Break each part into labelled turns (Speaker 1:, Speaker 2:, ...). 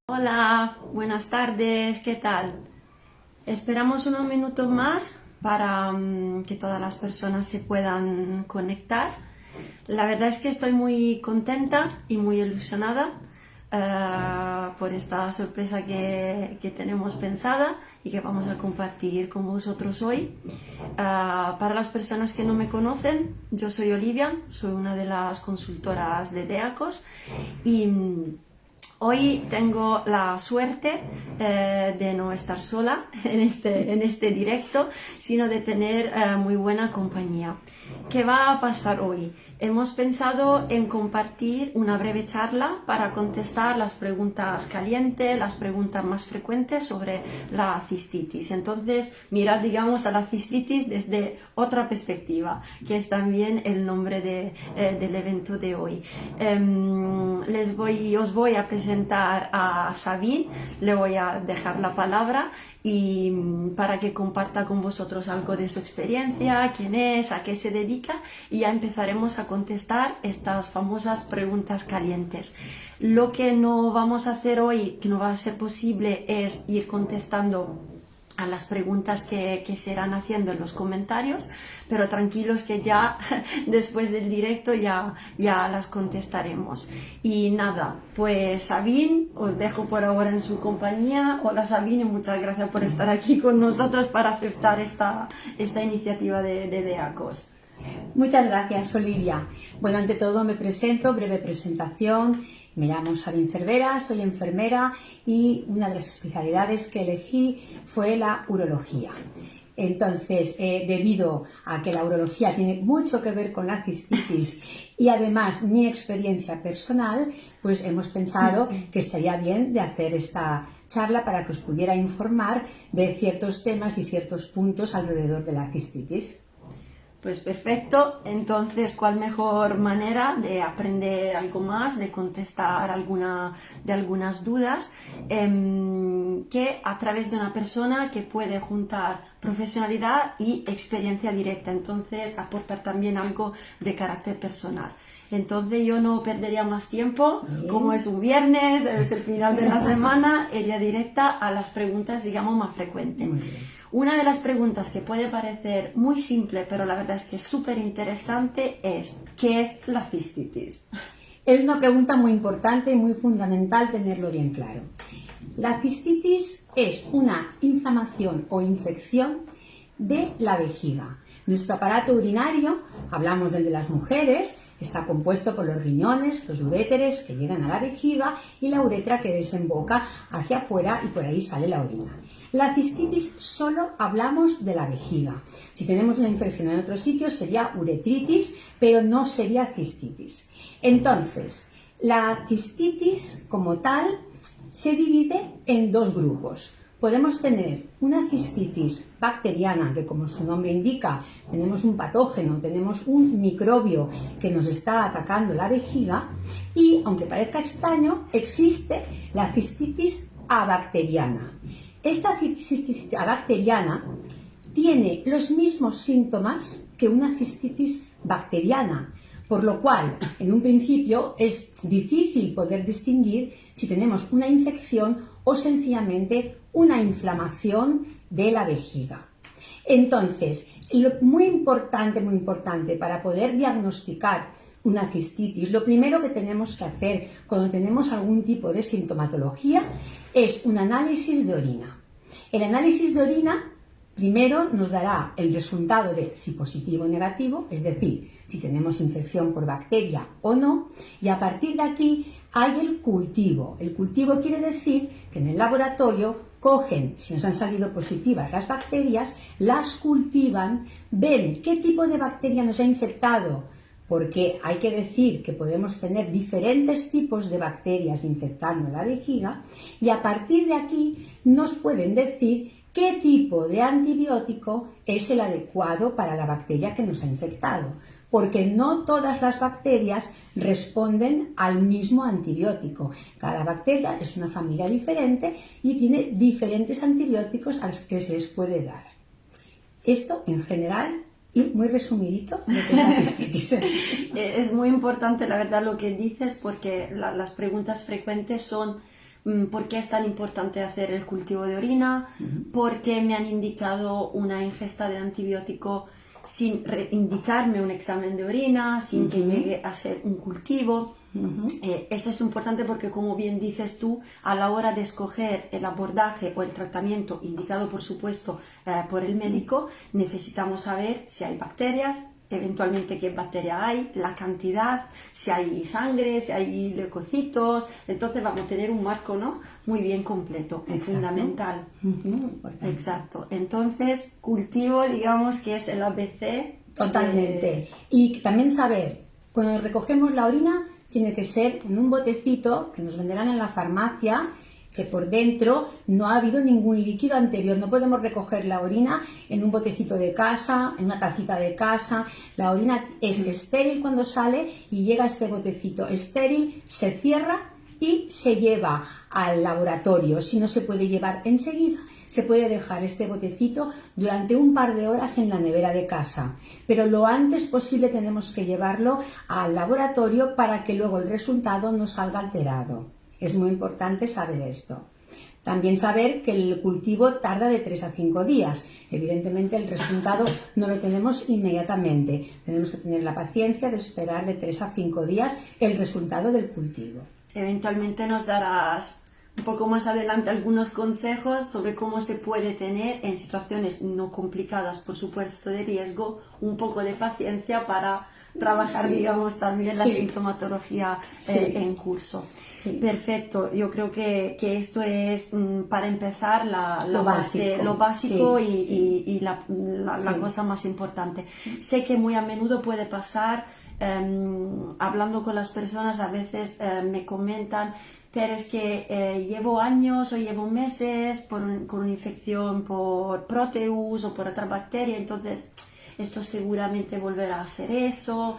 Speaker 1: Hola, buenas tardes, ¿qué tal? Esperamos unos minutos más para que todas las personas se puedan conectar. La verdad es que estoy muy contenta y muy ilusionada por esta sorpresa que tenemos pensada y que vamos a compartir con vosotros hoy. Para las personas que no me conocen, yo soy Olivia, soy una de las consultoras de DEACOS y hoy tengo la suerte de no estar sola en este directo, sino de tener muy buena compañía. ¿Qué va a pasar hoy? Hemos pensado en compartir una breve charla para contestar las preguntas calientes, las preguntas más frecuentes sobre la cistitis. Entonces, mirad, digamos, a la cistitis desde otra perspectiva, que es también el nombre del evento de hoy. Os voy a presentar a Sabine, le voy a dejar la palabra y para que comparta con vosotros algo de su experiencia, quién es, a qué se dedica, y ya empezaremos a contestar estas famosas preguntas calientes. Lo que no vamos a hacer hoy, que no va a ser posible, es ir contestando a las preguntas que se irán haciendo en los comentarios, pero tranquilos que ya después del directo ya las contestaremos. Y nada, pues Sabine, os dejo por ahora en su compañía. Hola Sabine, muchas gracias por estar aquí con nosotros para aceptar esta iniciativa de DEACOS.
Speaker 2: Muchas gracias, Olivia. Bueno, ante todo me presento, breve presentación. Me llamo Sabine Cervera, soy enfermera y una de las especialidades que elegí fue la urología. Entonces, debido a que la urología tiene mucho que ver con la cistitis y además mi experiencia personal, pues hemos pensado que estaría bien de hacer esta charla para que os pudiera informar de ciertos temas y ciertos puntos alrededor de la cistitis.
Speaker 1: Pues perfecto, entonces, ¿cuál mejor manera de aprender algo más, de contestar algunas dudas, que a través de una persona que puede juntar profesionalidad y experiencia directa, entonces aportar también algo de carácter personal? Entonces yo no perdería más tiempo, como es un viernes, es el final de la semana, iría directa a las preguntas, digamos, más frecuentes. Una de las preguntas que puede parecer muy simple, pero la verdad es que es súper interesante, es ¿qué es la cistitis?
Speaker 2: Es una pregunta muy importante y muy fundamental tenerlo bien claro. La cistitis es una inflamación o infección de la vejiga. Nuestro aparato urinario, hablamos del de las mujeres, está compuesto por los riñones, los uréteres que llegan a la vejiga y la uretra que desemboca hacia afuera y por ahí sale la orina. La cistitis solo hablamos de la vejiga. Si tenemos una infección en otro sitio sería uretritis, pero no sería cistitis. Entonces, la cistitis como tal se divide en dos grupos. Podemos tener una cistitis bacteriana, que como su nombre indica, tenemos un patógeno, tenemos un microbio que nos está atacando la vejiga, y, aunque parezca extraño, existe la cistitis abacteriana. Esta cistitis abacteriana tiene los mismos síntomas que una cistitis bacteriana, por lo cual, en un principio, es difícil poder distinguir si tenemos una infección o sencillamente una inflamación de la vejiga. Entonces, muy importante para poder diagnosticar una cistitis, lo primero que tenemos que hacer cuando tenemos algún tipo de sintomatología es un análisis de orina. El análisis de orina primero nos dará el resultado de si positivo o negativo, es decir, si tenemos infección por bacteria o no, y a partir de aquí hay el cultivo. El cultivo quiere decir que en el laboratorio cogen, si nos han salido positivas las bacterias, las cultivan, ven qué tipo de bacteria nos ha infectado, porque hay que decir que podemos tener diferentes tipos de bacterias infectando la vejiga, y a partir de aquí nos pueden decir qué tipo de antibiótico es el adecuado para la bacteria que nos ha infectado, porque no todas las bacterias responden al mismo antibiótico. Cada bacteria es una familia diferente y tiene diferentes antibióticos a los que se les puede dar. Esto, en general, y muy resumidito, lo que es la cistitis.
Speaker 1: Es muy importante, la verdad, lo que dices, porque las preguntas frecuentes son ¿Por qué es tan importante hacer el cultivo de orina? ¿Por qué me han indicado una ingesta de antibiótico sin indicarme un examen de orina, sin que llegue a ser un cultivo? Eso es importante porque, como bien dices tú, a la hora de escoger el abordaje o el tratamiento indicado, por supuesto, por el médico, necesitamos saber si hay bacterias, eventualmente qué bacteria hay, la cantidad, si hay sangre, si hay leucocitos. Entonces vamos a tener un marco, ¿no?, muy bien completo, fundamental. Exacto. Entonces, cultivo, digamos que es el ABC.
Speaker 2: Totalmente. Y también saber, cuando recogemos la orina, tiene que ser en un botecito que nos venderán en la farmacia, que por dentro no ha habido ningún líquido anterior. No podemos recoger la orina en un botecito de casa, en una tacita de casa. La orina es estéril cuando sale y llega a este botecito estéril, se cierra y se lleva al laboratorio. Si no se puede llevar enseguida, se puede dejar este botecito durante un par de horas en la nevera de casa, pero lo antes posible tenemos que llevarlo al laboratorio para que luego el resultado no salga alterado. Es muy importante saber esto. También saber que el cultivo tarda de 3 a 5 días. Evidentemente el resultado no lo tenemos inmediatamente. Tenemos que tener la paciencia de esperar de 3 a 5 días el resultado del cultivo.
Speaker 1: Eventualmente nos darás un poco más adelante algunos consejos sobre cómo se puede tener en situaciones no complicadas, por supuesto, de riesgo, un poco de paciencia para trabajar, digamos, también la sintomatología en curso. Perfecto, yo creo que esto es, para empezar, lo básico y la cosa más importante. Sé que muy a menudo puede pasar, hablando con las personas, a veces me comentan: pero es que llevo años o llevo meses con una infección por Proteus o por otra bacteria, entonces esto seguramente volverá a ser eso.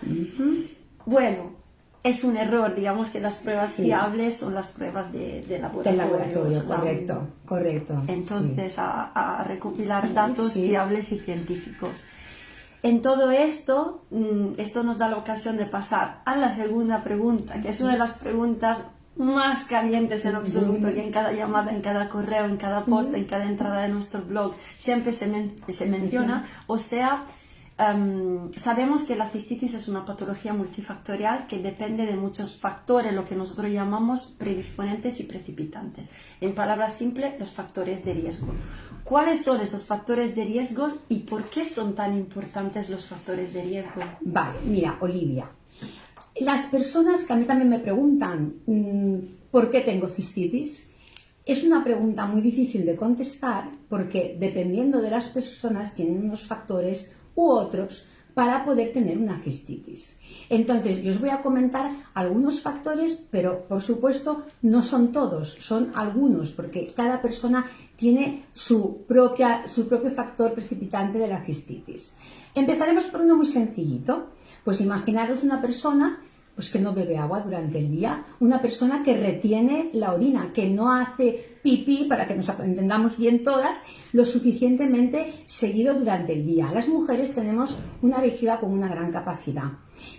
Speaker 1: Bueno, es un error, digamos que las pruebas fiables son las pruebas de laboratorio.
Speaker 2: Del laboratorio, correcto.
Speaker 1: Entonces, a recopilar datos fiables y científicos. En todo esto, esto nos da la ocasión de pasar a la segunda pregunta, que es una de las preguntas más calientes en absoluto, y en cada llamada, en cada correo, en cada post, en cada entrada de nuestro blog siempre se menciona. O sea, sabemos que la cistitis es una patología multifactorial que depende de muchos factores, lo que nosotros llamamos predisponentes y precipitantes. En palabras simples, los factores de riesgo. ¿Cuáles son esos factores de riesgo y por qué son tan importantes los factores de riesgo?
Speaker 2: Vale, mira, Olivia, las personas que a mí también me preguntan ¿por qué tengo cistitis? Es una pregunta muy difícil de contestar porque dependiendo de las personas tienen unos factores u otros para poder tener una cistitis. Entonces, yo os voy a comentar algunos factores, pero por supuesto no son todos, son algunos, porque cada persona tiene su propio factor precipitante de la cistitis. Empezaremos por uno muy sencillito. Pues imaginaros una persona pues que no bebe agua durante el día, una persona que retiene la orina, que no hace pipí, para que nos entendamos bien todas, lo suficientemente seguido durante el día. Las mujeres tenemos una vejiga con una gran capacidad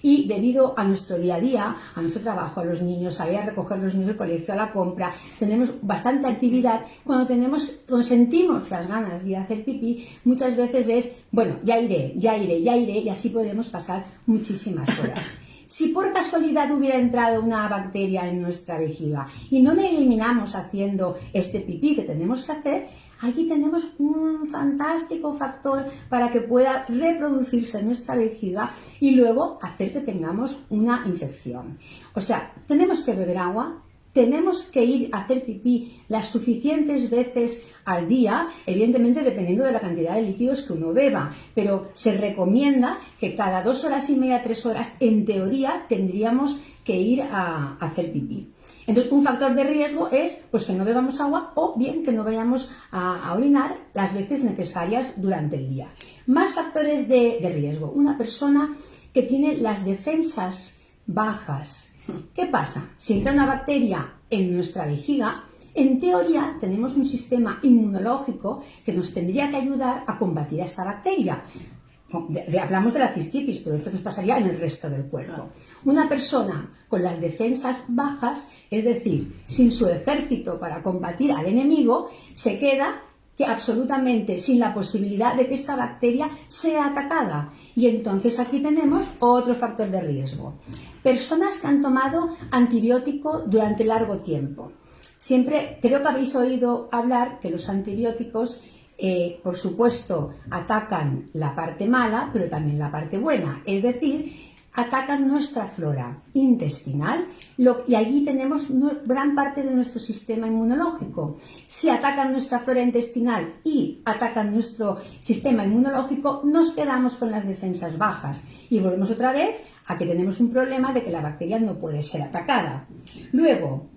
Speaker 2: y debido a nuestro día a día, a nuestro trabajo, a los niños, a ir a recoger a los niños del colegio, a la compra, tenemos bastante actividad. Cuando sentimos las ganas de ir a hacer pipí, muchas veces es, bueno, ya iré, y así podemos pasar muchísimas horas. Si por casualidad hubiera entrado una bacteria en nuestra vejiga y no la eliminamos haciendo este pipí que tenemos que hacer, aquí tenemos un fantástico factor para que pueda reproducirse en nuestra vejiga y luego hacer que tengamos una infección. O sea, tenemos que beber agua, tenemos que ir a hacer pipí las suficientes veces al día, evidentemente dependiendo de la cantidad de líquidos que uno beba, pero se recomienda que cada 2 horas y media, 3 horas, en teoría, tendríamos que ir a hacer pipí. Entonces, un factor de riesgo es pues, que no bebamos agua o bien que no vayamos a orinar las veces necesarias durante el día. Más factores de riesgo. Una persona que tiene las defensas bajas. ¿Qué pasa? Si entra una bacteria en nuestra vejiga, en teoría tenemos un sistema inmunológico que nos tendría que ayudar a combatir a esta bacteria. Hablamos de la cistitis, pero esto nos pasaría en el resto del cuerpo. Una persona con las defensas bajas, es decir, sin su ejército para combatir al enemigo, se queda absolutamente sin la posibilidad de que esta bacteria sea atacada. Y entonces aquí tenemos otro factor de riesgo. Personas que han tomado antibiótico durante largo tiempo. Siempre creo que habéis oído hablar que los antibióticos, por supuesto, atacan la parte mala, pero también la parte buena. Es decir, atacan nuestra flora intestinal y allí tenemos gran parte de nuestro sistema inmunológico. Si atacan nuestra flora intestinal y atacan nuestro sistema inmunológico, nos quedamos con las defensas bajas y volvemos otra vez a que tenemos un problema de que la bacteria no puede ser atacada. Luego,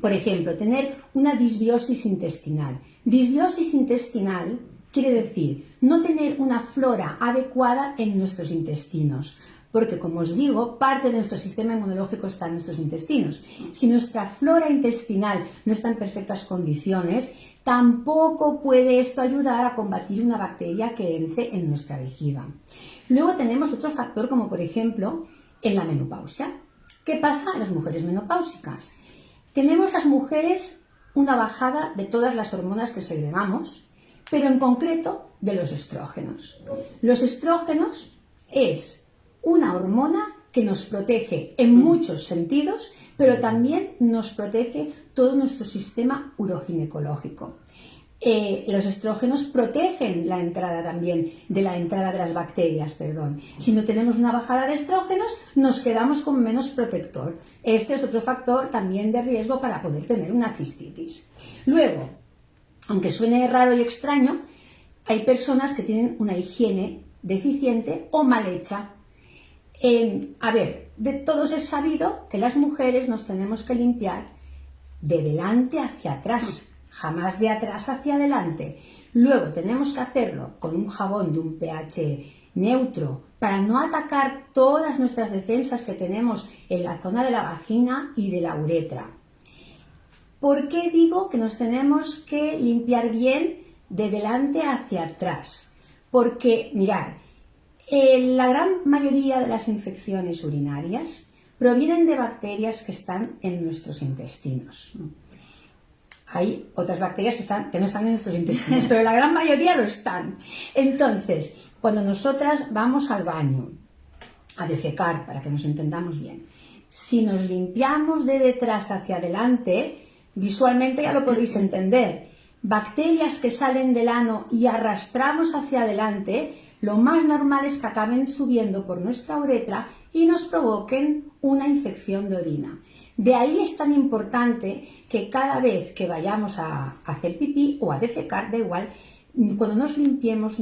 Speaker 2: por ejemplo, tener una disbiosis intestinal. Disbiosis intestinal quiere decir no tener una flora adecuada en nuestros intestinos, porque, como os digo, parte de nuestro sistema inmunológico está en nuestros intestinos. Si nuestra flora intestinal no está en perfectas condiciones, tampoco puede esto ayudar a combatir una bacteria que entre en nuestra vejiga. Luego tenemos otro factor, como por ejemplo en la menopausia. ¿Qué pasa en las mujeres menopáusicas? Tenemos las mujeres una bajada de todas las hormonas que segregamos, pero en concreto de los estrógenos. Los estrógenos es una hormona que nos protege en muchos sentidos, pero también nos protege todo nuestro sistema uroginecológico. Los estrógenos protegen la entrada también de las bacterias. Si no tenemos una bajada de estrógenos, nos quedamos con menos protector. Este es otro factor también de riesgo para poder tener una cistitis. Luego, aunque suene raro y extraño, hay personas que tienen una higiene deficiente o mal hecha. De todos es sabido que las mujeres nos tenemos que limpiar de delante hacia atrás, jamás de atrás hacia adelante. Luego tenemos que hacerlo con un jabón de un pH neutro para no atacar todas nuestras defensas que tenemos en la zona de la vagina y de la uretra. ¿Por qué digo que nos tenemos que limpiar bien de delante hacia atrás? Porque, mirad, la gran mayoría de las infecciones urinarias provienen de bacterias que están en nuestros intestinos. Hay otras bacterias que no están en nuestros intestinos, pero la gran mayoría lo están. Entonces, cuando nosotras vamos al baño a defecar, para que nos entendamos bien, si nos limpiamos de detrás hacia adelante, visualmente ya lo podéis entender. Bacterias que salen del ano y arrastramos hacia adelante, lo más normal es que acaben subiendo por nuestra uretra y nos provoquen una infección de orina. De ahí es tan importante que cada vez que vayamos a hacer pipí o a defecar, da igual, cuando nos limpiemos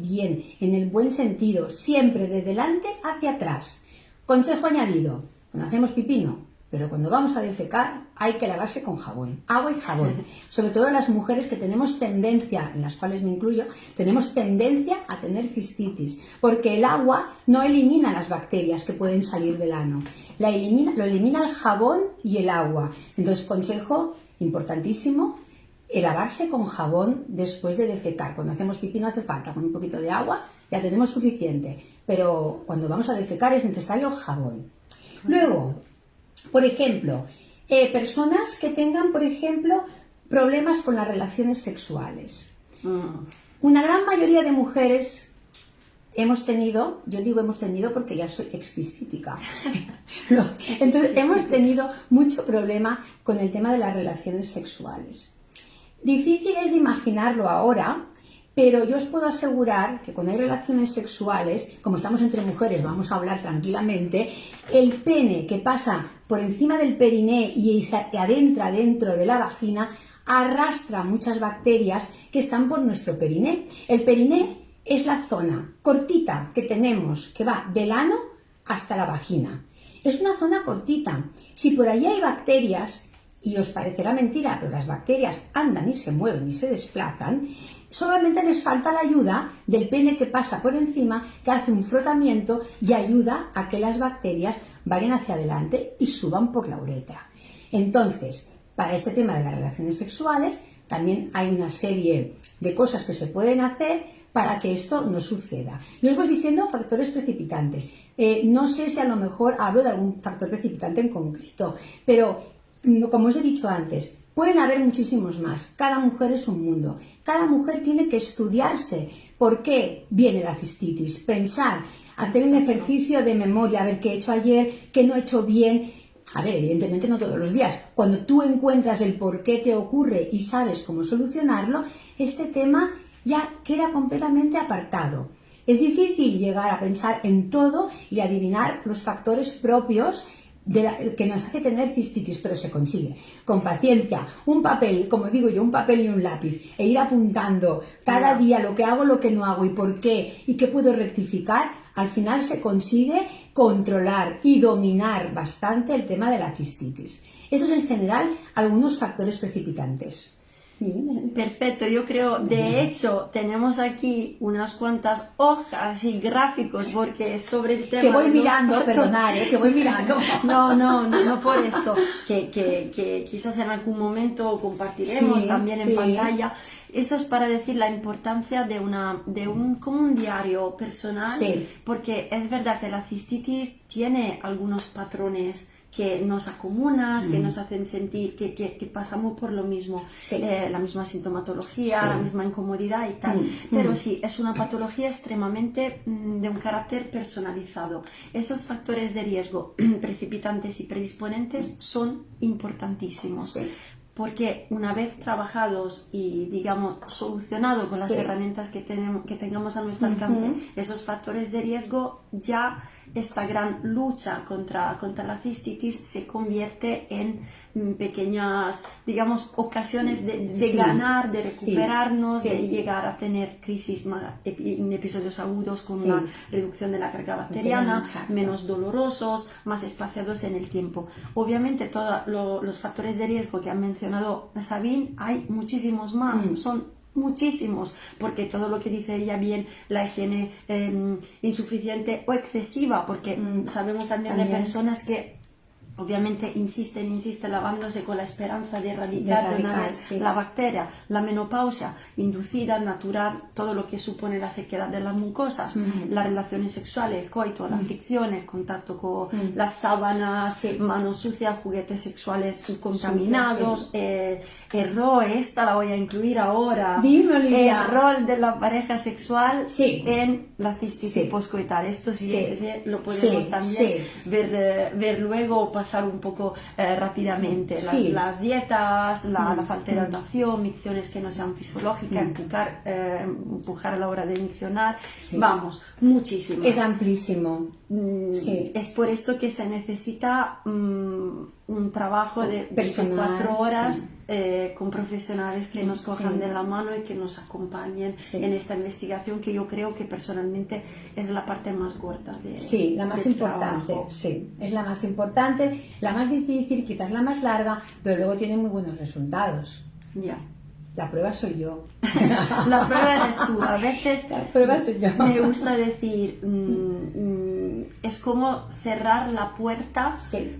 Speaker 2: bien, en el buen sentido, siempre de delante hacia atrás. Consejo añadido, cuando hacemos pipí no, pero cuando vamos a defecar hay que lavarse con jabón, agua y jabón. Sobre todo las mujeres que tenemos tendencia, en las cuales me incluyo, tenemos tendencia a tener cistitis, porque el agua no elimina las bacterias que pueden salir del ano, lo elimina el jabón y el agua. Entonces, consejo importantísimo, lavarse con jabón después de defecar. Cuando hacemos pipí no hace falta, con un poquito de agua ya tenemos suficiente, pero cuando vamos a defecar es necesario jabón. Luego, por ejemplo, personas que tengan, por ejemplo, problemas con las relaciones sexuales. Una gran mayoría de mujeres hemos tenido, yo digo hemos tenido porque ya soy excistítica, entonces hemos tenido mucho problema con el tema de las relaciones sexuales. Difícil es de imaginarlo ahora, pero yo os puedo asegurar que cuando hay relaciones sexuales, como estamos entre mujeres, vamos a hablar tranquilamente, el pene que pasa por encima del periné y se adentra dentro de la vagina, arrastra muchas bacterias que están por nuestro periné. El periné es la zona cortita que tenemos, que va del ano hasta la vagina. Es una zona cortita. Si por allí hay bacterias, y os parecerá mentira, pero las bacterias andan y se mueven y se desplazan, solamente les falta la ayuda del pene que pasa por encima, que hace un frotamiento y ayuda a que las bacterias vayan hacia adelante y suban por la uretra. Entonces, para este tema de las relaciones sexuales, también hay una serie de cosas que se pueden hacer para que esto no suceda. Luego diciendo factores precipitantes. No sé si a lo mejor hablo de algún factor precipitante en concreto, pero como os he dicho antes, pueden haber muchísimos más. Cada mujer es un mundo. Cada mujer tiene que estudiarse por qué viene la cistitis, pensar, hacer un ejercicio de memoria, a ver qué he hecho ayer, qué no he hecho bien. A ver, evidentemente no todos los días. Cuando tú encuentras el por qué te ocurre y sabes cómo solucionarlo, este tema ya queda completamente apartado. Es difícil llegar a pensar en todo y adivinar los factores propios que nos hace tener cistitis, pero se consigue con paciencia, un papel, como digo yo, un papel y un lápiz, e ir apuntando cada día lo que hago, lo que no hago y por qué y qué puedo rectificar. Al final se consigue controlar y dominar bastante el tema de la cistitis. Estos en general algunos factores precipitantes.
Speaker 1: Perfecto, yo creo, de hecho, tenemos aquí unas cuantas hojas y gráficos porque sobre el tema...
Speaker 2: Que voy mirando, perdonad, que voy mirando.
Speaker 1: No por esto, que quizás en algún momento compartiremos también en pantalla. Eso es para decir la importancia de como un diario personal, porque es verdad que la cistitis tiene algunos patrones que nos acumulan, que nos hacen sentir que pasamos por lo mismo, la misma sintomatología, la misma incomodidad y tal. Pero sí, es una patología extremadamente de un carácter personalizado. Esos factores de riesgo precipitantes y predisponentes son importantísimos. Porque una vez trabajados y, digamos, solucionado con las herramientas que tengamos a nuestro alcance, esos factores de riesgo, ya esta gran lucha contra la cistitis se convierte en pequeñas, digamos, ocasiones de ganar, de recuperarnos, de llegar a tener crisis, episodios agudos con una reducción de la carga bacteriana, menos dolorosos, más espaciados en el tiempo. Obviamente todos los factores de riesgo que ha mencionado Sabine, hay muchísimos más, son muchísimos, porque todo lo que dice ella bien, la higiene insuficiente o excesiva, porque sabemos también de personas que obviamente insisten lavándose con la esperanza de erradicar de una vez la bacteria, la menopausia inducida, natural, todo lo que supone la sequedad de las mucosas, las relaciones sexuales, el coito, la fricción, el contacto con las sábanas, manos sucias, juguetes sexuales contaminados, el rol, esta la voy a incluir ahora, el rol de la pareja sexual en la cistitis poscoital. Esto lo podemos también ver luego, pasar un poco rápidamente. Las dietas, la falta de hidratación, micciones que no sean fisiológicas, empujar a la hora de miccionar, vamos, muchísimas.
Speaker 2: Es amplísimo.
Speaker 1: Es por esto que se necesita un trabajo de 24 horas con profesionales que nos cojan de la mano y que nos acompañen en esta investigación, que yo creo que personalmente es la parte más gorda
Speaker 2: la más importante,
Speaker 1: trabajo.
Speaker 2: Es la más importante, la más difícil, quizás la más larga, pero luego tiene muy buenos resultados. La prueba soy yo.
Speaker 1: La prueba eres tú. A veces me gusta decir, es como cerrar la puerta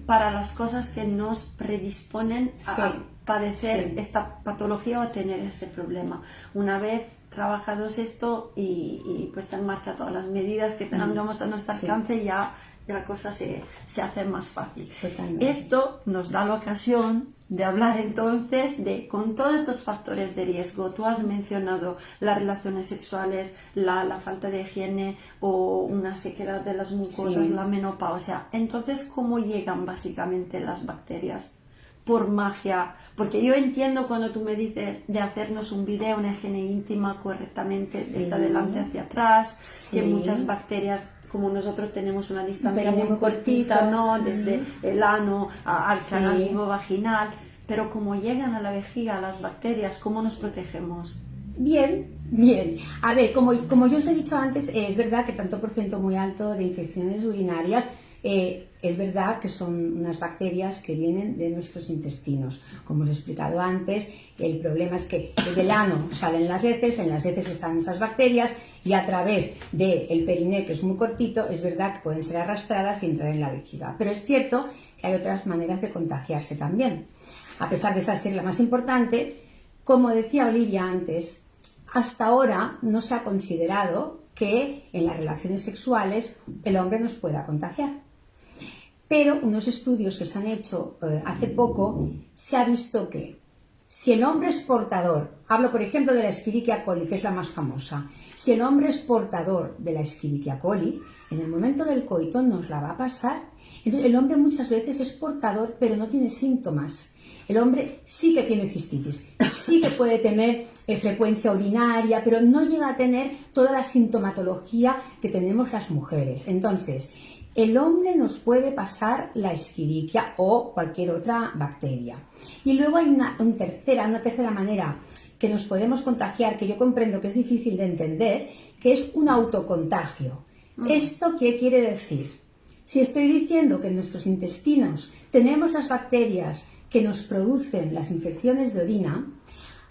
Speaker 1: para las cosas que nos predisponen a padecer esta patología o a tener este problema. Una vez trabajados esto y puesta en marcha todas las medidas que tengamos a nuestro alcance, ya la cosa se hace más fácil. Esto nos da la ocasión de hablar entonces con todos estos factores de riesgo. Tú has mencionado las relaciones sexuales, la falta de higiene o una sequedad de las mucosas, la menopausia. Entonces, ¿cómo llegan básicamente las bacterias? Por magia, porque yo entiendo cuando tú me dices de hacernos un video, una higiene íntima correctamente desde adelante hacia atrás, que muchas bacterias, como nosotros tenemos una distancia muy cortita, ¿no? Desde el ano al canal vaginal, pero como llegan a la vejiga las bacterias, ¿cómo nos protegemos?
Speaker 2: Bien. A ver, como yo os he dicho antes, es verdad que tanto porcentaje muy alto de infecciones urinarias, es verdad que son unas bacterias que vienen de nuestros intestinos. Como os he explicado antes, el problema es que del ano salen las heces, en las heces están estas bacterias y a través del periné, que es muy cortito, es verdad que pueden ser arrastradas y entrar en la vejiga. Pero es cierto que hay otras maneras de contagiarse también. A pesar de esta ser la más importante, como decía Olivia antes, hasta ahora no se ha considerado que en las relaciones sexuales el hombre nos pueda contagiar. Pero unos estudios que se han hecho hace poco, se ha visto que si el hombre es portador, hablo por ejemplo de la Escherichia coli, que es la más famosa, si el hombre es portador de la Escherichia coli, en el momento del coito nos la va a pasar. Entonces el hombre muchas veces es portador pero no tiene síntomas. El hombre sí que tiene cistitis, sí que puede tener frecuencia urinaria, pero no llega a tener toda la sintomatología que tenemos las mujeres. Entonces, el hombre nos puede pasar la Escherichia o cualquier otra bacteria. Y luego hay una tercera manera que nos podemos contagiar, que yo comprendo que es difícil de entender, que es un autocontagio. ¿Esto qué quiere decir? Si estoy diciendo que en nuestros intestinos tenemos las bacterias que nos producen las infecciones de orina,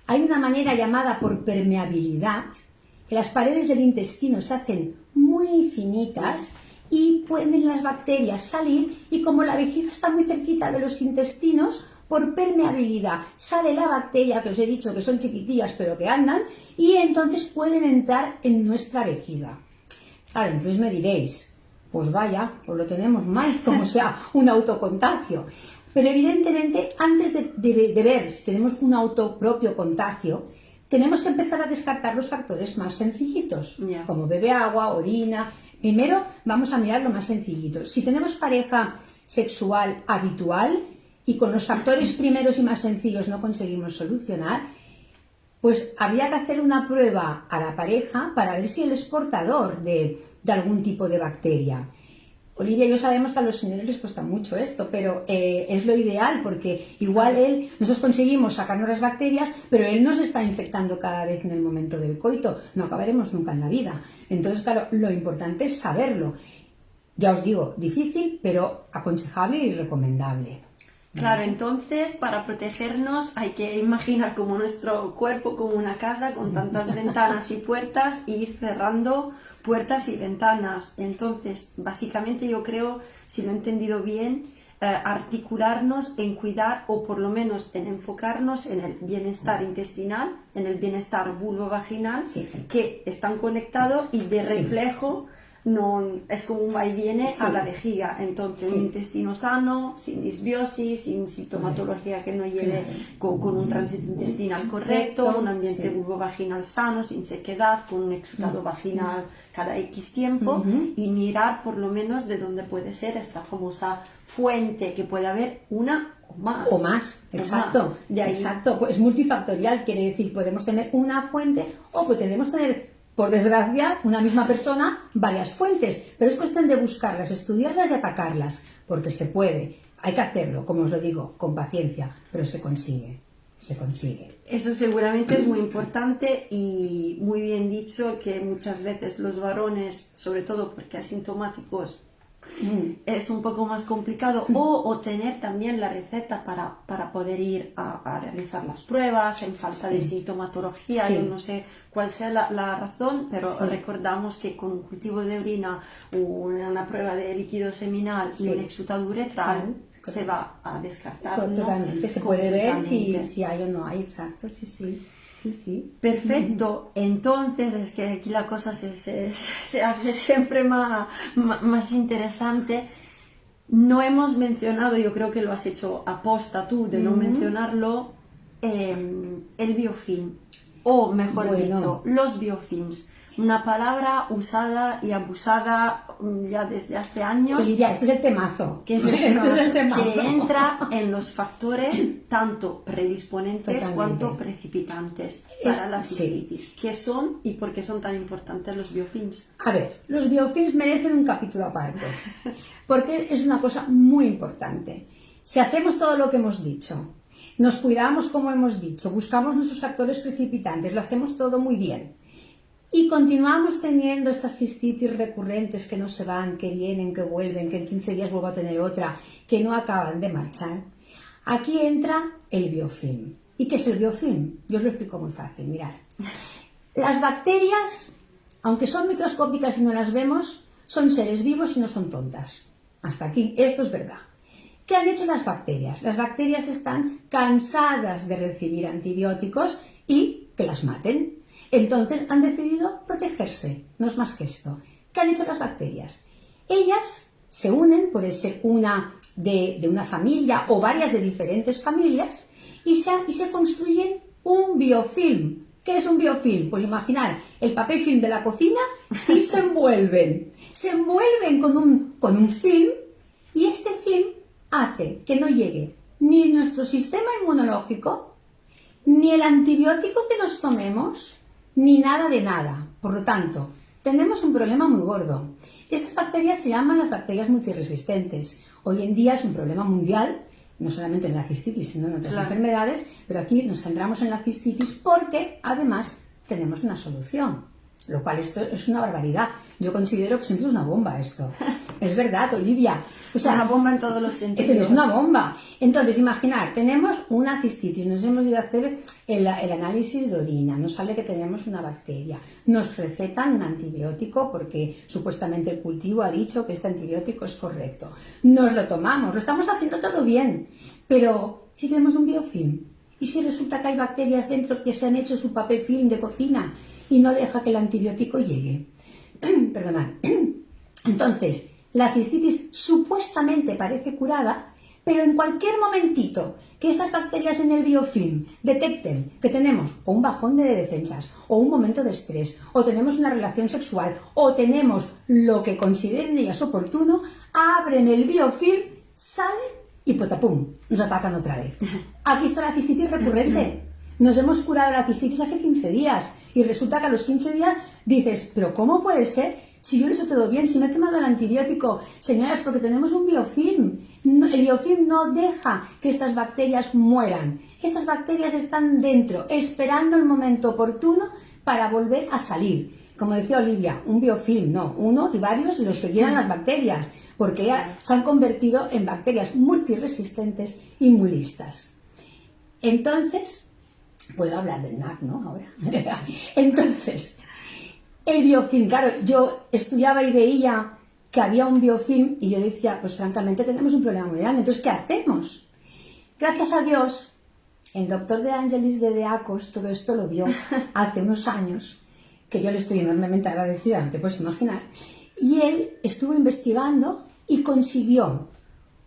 Speaker 2: hay una manera llamada por permeabilidad, que las paredes del intestino se hacen muy finitas y pueden las bacterias salir, y como la vejiga está muy cerquita de los intestinos, por permeabilidad sale la bacteria, que os he dicho que son chiquitillas pero que andan, y entonces pueden entrar en nuestra vejiga. Claro, entonces me diréis, pues vaya, pues lo tenemos mal, como sea un autocontagio. Pero evidentemente, antes de ver si tenemos un autopropio contagio, tenemos que empezar a descartar los factores más sencillitos, como bebe agua, orina. Primero vamos a mirar lo más sencillito. Si tenemos pareja sexual habitual y con los factores primeros y más sencillos no conseguimos solucionar, pues habría que hacer una prueba a la pareja para ver si él es portador de algún tipo de bacteria. Olivia y yo sabemos que a los señores les cuesta mucho esto, pero es lo ideal, porque igual nosotros conseguimos sacarnos las bacterias, pero él nos está infectando cada vez en el momento del coito. No acabaremos nunca en la vida. Entonces, claro, lo importante es saberlo. Ya os digo, difícil, pero aconsejable y recomendable.
Speaker 1: Claro, entonces para protegernos hay que imaginar como nuestro cuerpo como una casa con tantas ventanas y puertas, y ir cerrando puertas y ventanas. Entonces, básicamente yo creo, si lo he entendido bien, articularnos en cuidar, o por lo menos en enfocarnos en el bienestar intestinal, en el bienestar vulvovaginal, que están conectados y de reflejo no es como un va y viene a la vejiga. Entonces un intestino sano, sin disbiosis, sin sintomatología que no lleve con un tránsito intestinal correcto, un ambiente vulvovaginal sano, sin sequedad, con un exudado vaginal cada X tiempo, y mirar por lo menos de dónde puede ser esta famosa fuente, que puede haber una o más.
Speaker 2: Exacto. Exacto. Pues es multifactorial, quiere decir, podemos tener una fuente o podemos tener, por desgracia, una misma persona, varias fuentes, pero es cuestión de buscarlas, estudiarlas y atacarlas, porque se puede. Hay que hacerlo, como os lo digo, con paciencia, pero se consigue. Se consigue.
Speaker 1: Eso seguramente es muy importante, y muy bien dicho, que muchas veces los varones, sobre todo porque asintomáticos, es un poco más complicado, o tener también la receta para poder ir a realizar las pruebas en falta de sintomatología. Yo no sé cuál sea la razón, pero recordamos que con un cultivo de orina, una prueba de líquido seminal y un exudado uretral, se va a descartar.
Speaker 2: Totalmente, se puede ver si hay o no hay, exacto, sí.
Speaker 1: Perfecto. Entonces es que aquí la cosa se hace siempre más interesante. No hemos mencionado, yo creo que lo has hecho aposta tú de no mencionarlo, el biofilm, o mejor dicho, los biofilms. Una palabra usada y abusada ya desde hace años.
Speaker 2: Olivia, este es el temazo.
Speaker 1: Que entra en los factores tanto predisponentes cuanto precipitantes para la cistitis. ¿Qué son y por qué son tan importantes los biofilms?
Speaker 2: A ver, los biofilms merecen un capítulo aparte, porque es una cosa muy importante. Si hacemos todo lo que hemos dicho, nos cuidamos como hemos dicho, buscamos nuestros factores precipitantes, lo hacemos todo muy bien, y continuamos teniendo estas cistitis recurrentes que no se van, que vienen, que vuelven, que en 15 días vuelvo a tener otra, que no acaban de marchar. Aquí entra el biofilm. ¿Y qué es el biofilm? Yo os lo explico muy fácil, mirad. Las bacterias, aunque son microscópicas y no las vemos, son seres vivos y no son tontas. Hasta aquí, esto es verdad. ¿Qué han hecho las bacterias? Las bacterias están cansadas de recibir antibióticos y que las maten. Entonces han decidido protegerse, no es más que esto. ¿Qué han hecho las bacterias? Ellas se unen, puede ser una de una familia o varias de diferentes familias, y se construyen un biofilm. ¿Qué es un biofilm? Pues imaginar el papel film de la cocina y se envuelven. Se envuelven con un film, y este film hace que no llegue ni nuestro sistema inmunológico, ni el antibiótico que nos tomemos, ni nada de nada. Por lo tanto, tenemos un problema muy gordo. Estas bacterias se llaman las bacterias multiresistentes. Hoy en día es un problema mundial, no solamente en la cistitis, sino en otras enfermedades, pero aquí nos centramos en la cistitis porque además tenemos una solución, lo cual esto es una barbaridad. Yo considero que siempre es una bomba esto. Es verdad, Olivia. O sea,
Speaker 1: una bomba en todos los sentidos.
Speaker 2: Es una bomba. Entonces, imaginar, tenemos una cistitis, nos hemos ido a hacer el análisis de orina, nos sale que tenemos una bacteria, nos recetan un antibiótico porque supuestamente el cultivo ha dicho que este antibiótico es correcto. Nos lo tomamos, lo estamos haciendo todo bien, pero si tenemos un biofilm y si resulta que hay bacterias dentro que se han hecho su papel film de cocina y no deja que el antibiótico llegue. Perdonad. Entonces, la cistitis supuestamente parece curada, pero en cualquier momentito que estas bacterias en el biofilm detecten que tenemos o un bajón de defensas, o un momento de estrés, o tenemos una relación sexual, o tenemos lo que consideren ellas oportuno, abren el biofilm, salen y ¡potapum! Nos atacan otra vez. Aquí está la cistitis recurrente. Nos hemos curado la cistitis hace 15 días y resulta que a los 15 días dices, ¿pero cómo puede ser? Si yo lo he hecho todo bien, si me he tomado el antibiótico, señoras, porque tenemos un biofilm. El biofilm no deja que estas bacterias mueran. Estas bacterias están dentro, esperando el momento oportuno para volver a salir. Como decía Olivia, un biofilm, no, uno y varios, los que quieran las bacterias, porque ya se han convertido en bacterias multiresistentes y muy listas. Entonces, puedo hablar del NAC, ¿no? Ahora. Entonces, el biofilm, claro, yo estudiaba y veía que había un biofilm y yo decía, pues francamente tenemos un problema muy grande, entonces ¿qué hacemos? Gracias a Dios, el doctor De Angelis de Deacos todo esto lo vio hace unos años, que yo le estoy enormemente agradecida, te puedes imaginar, y él estuvo investigando y consiguió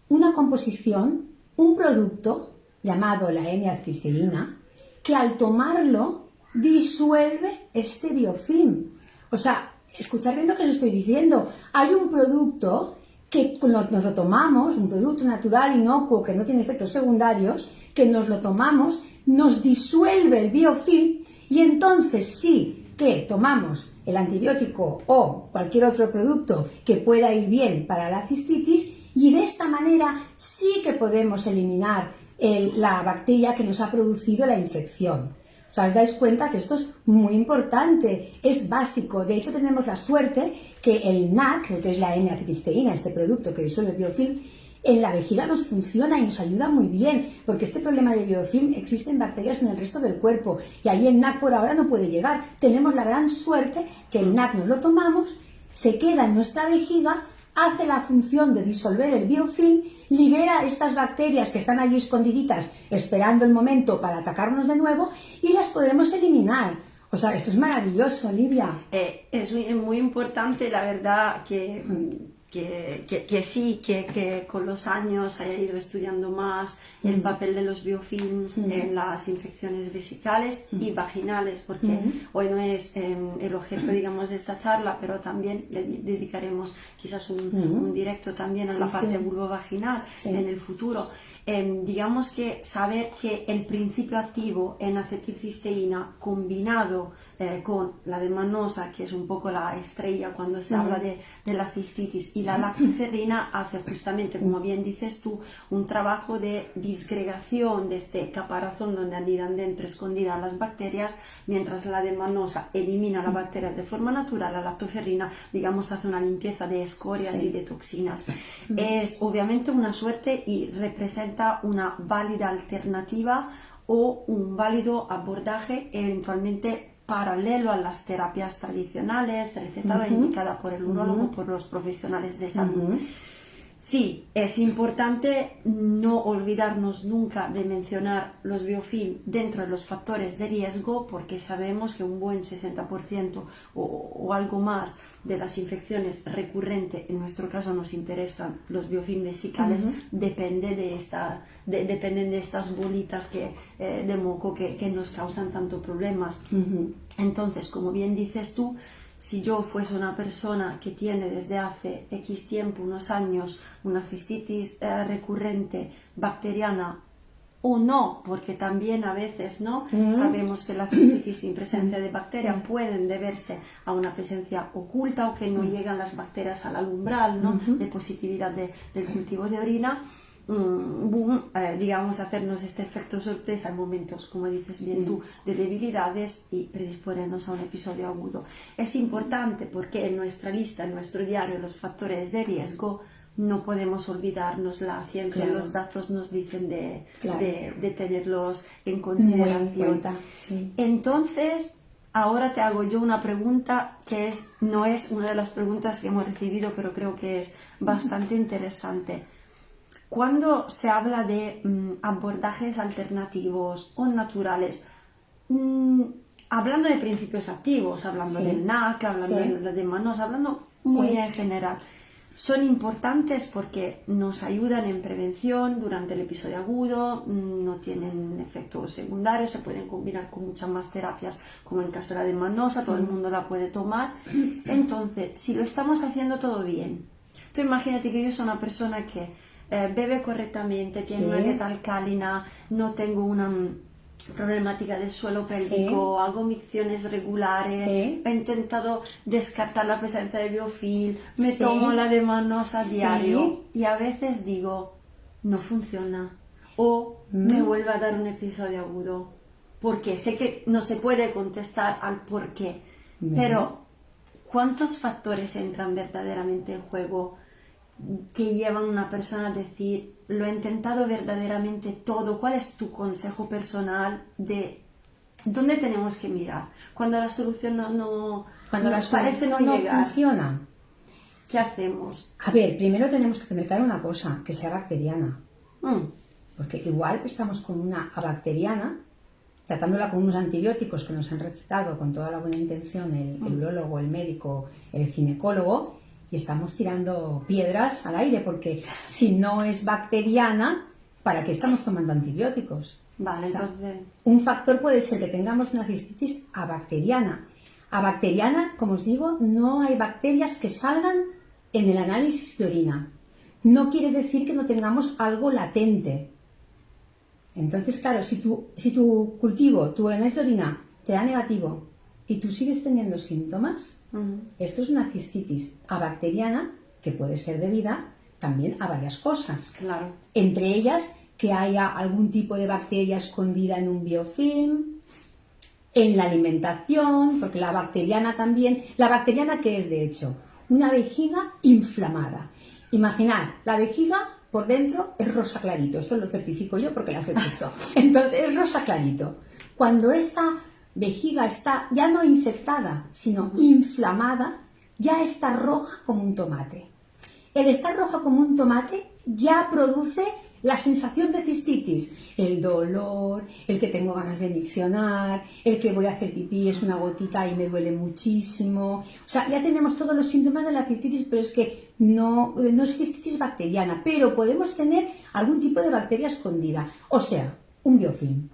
Speaker 2: una composición, un producto llamado la N-acetilcisteína, que al tomarlo disuelve este biofilm. O sea, escuchad bien lo que os estoy diciendo. Hay un producto que nos lo tomamos, un producto natural, inocuo, que no tiene efectos secundarios, que nos lo tomamos, nos disuelve el biofilm y entonces sí que tomamos el antibiótico o cualquier otro producto que pueda ir bien para la cistitis y de esta manera sí que podemos eliminar la bacteria que nos ha producido la infección. O sea, os dais cuenta que esto es muy importante, es básico. De hecho, tenemos la suerte que el NAC, que es la N-acetilcisteína, este producto que disuelve el biofilm, en la vejiga nos funciona y nos ayuda muy bien, porque este problema de biofilm existe en bacterias en el resto del cuerpo y ahí el NAC por ahora no puede llegar. Tenemos la gran suerte que el NAC nos lo tomamos, se queda en nuestra vejiga, hace la función de disolver el biofilm, libera estas bacterias que están allí escondiditas esperando el momento para atacarnos de nuevo y las podemos eliminar. O sea, esto es maravilloso, Olivia.
Speaker 1: Es muy importante, la verdad, que sí, que con los años haya ido estudiando más el papel de los biofilms en las infecciones vesicales y vaginales, porque hoy no es el objeto, digamos, de esta charla, pero también le dedicaremos quizás un directo también a la parte vulvovaginal en el futuro. Digamos que saber que el principio activo en acetilcisteína combinado con la D-mannose, que es un poco la estrella cuando se habla de la cistitis, y la lactoferrina hace justamente, como bien dices tú, un trabajo de disgregación de este caparazón donde anidan dentro escondidas las bacterias, mientras la D-mannose elimina las bacterias de forma natural, la lactoferrina, digamos, hace una limpieza de escorias y de toxinas. Es obviamente una suerte y representa una válida alternativa o un válido abordaje eventualmente paralelo a las terapias tradicionales, recetada e indicada por el urólogo, por los profesionales de salud. Sí, es importante no olvidarnos nunca de mencionar los biofilm dentro de los factores de riesgo, porque sabemos que un buen 60% o algo más de las infecciones recurrentes, en nuestro caso nos interesan los biofilm vesicales, dependen de estas bolitas de moco que nos causan tanto problemas. Entonces, como bien dices tú, si yo fuese una persona que tiene desde hace X tiempo, unos años, una cistitis recurrente bacteriana o no, porque también a veces no sabemos que la cistitis sin presencia de bacteria pueden deberse a una presencia oculta o que no llegan las bacterias al umbral, ¿no? de positividad del cultivo de orina. Digamos, hacernos este efecto sorpresa en momentos, como dices bien tú, de debilidades y predisponernos a un episodio agudo. Es importante porque en nuestra lista, en nuestro diario, los factores de riesgo, no podemos olvidarnos, la ciencia, los datos nos dicen de tenerlos en consideración. Entonces, ahora te hago yo una pregunta que no es una de las preguntas que hemos recibido, pero creo que es bastante interesante. Cuando se habla de abordajes alternativos o naturales, hablando de principios activos, hablando del NAC, hablando de manos, hablando muy en general, son importantes porque nos ayudan en prevención durante el episodio agudo, no tienen efectos secundarios, se pueden combinar con muchas más terapias, como en el caso de la demanosa, todo el mundo la puede tomar. Entonces, si lo estamos haciendo todo bien, tú imagínate que yo soy una persona que bebe correctamente, tiene una dieta alcalina, no tengo una problemática del suelo pélvico, hago micciones regulares, he intentado descartar la presencia de biofilm, me tomo la de manos a diario y a veces digo, no funciona o me vuelve a dar un episodio agudo, porque sé que no se puede contestar al por qué, pero ¿cuántos factores entran verdaderamente en juego que llevan a una persona a decir, lo he intentado verdaderamente todo? ¿Cuál es tu consejo personal de dónde tenemos que mirar cuando la solución parece no llegar?
Speaker 2: Funciona?
Speaker 1: ¿Qué hacemos?
Speaker 2: A ver, primero tenemos que tener claro una cosa, que sea bacteriana. Porque igual estamos con una abacteriana, tratándola con unos antibióticos que nos han recetado con toda la buena intención el urólogo, el médico, el ginecólogo, y estamos tirando piedras al aire, porque si no es bacteriana, ¿para qué estamos tomando antibióticos?
Speaker 1: Vale, entonces...
Speaker 2: Un factor puede ser que tengamos una cistitis abacteriana. Abacteriana, como os digo, no hay bacterias que salgan en el análisis de orina. No quiere decir que no tengamos algo latente. Entonces, claro, si tu cultivo, tu análisis de orina, te da negativo y tú sigues teniendo síntomas, esto es una cistitis abacteriana que puede ser debida también a varias cosas.
Speaker 1: Claro.
Speaker 2: Entre ellas, que haya algún tipo de bacteria escondida en un biofilm, en la alimentación, porque la bacteriana también... La bacteriana, ¿qué es de hecho? Una vejiga inflamada. Imaginad, la vejiga por dentro es rosa clarito. Esto lo certifico yo porque las he visto. Entonces, es rosa clarito. Cuando esta vejiga está ya no infectada, sino inflamada, ya está roja como un tomate. El estar roja como un tomate ya produce la sensación de cistitis, el dolor, el que tengo ganas de miccionar, el que voy a hacer pipí, es una gotita y me duele muchísimo. O sea, ya tenemos todos los síntomas de la cistitis, pero es que no es cistitis bacteriana, pero podemos tener algún tipo de bacteria escondida, o sea, un biofilm.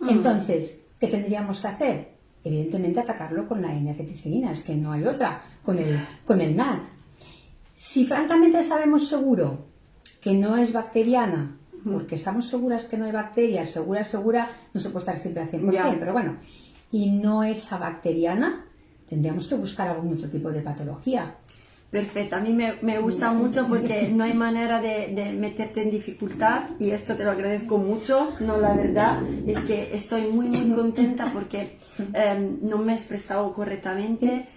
Speaker 2: Entonces, ¿qué tendríamos que hacer? Evidentemente atacarlo con la N-acetilcisteína, es que no hay otra, con el NAC. Si francamente sabemos seguro que no es bacteriana, porque estamos seguras que no hay bacterias, segura, no se puede estar siempre al 100%, pero bueno, y no es abacteriana, tendríamos que buscar algún otro tipo de patología.
Speaker 1: Perfecto, a mí me gusta mucho porque no hay manera de meterte en dificultad y esto te lo agradezco mucho. No, la verdad es que estoy muy contenta porque no me he expresado correctamente,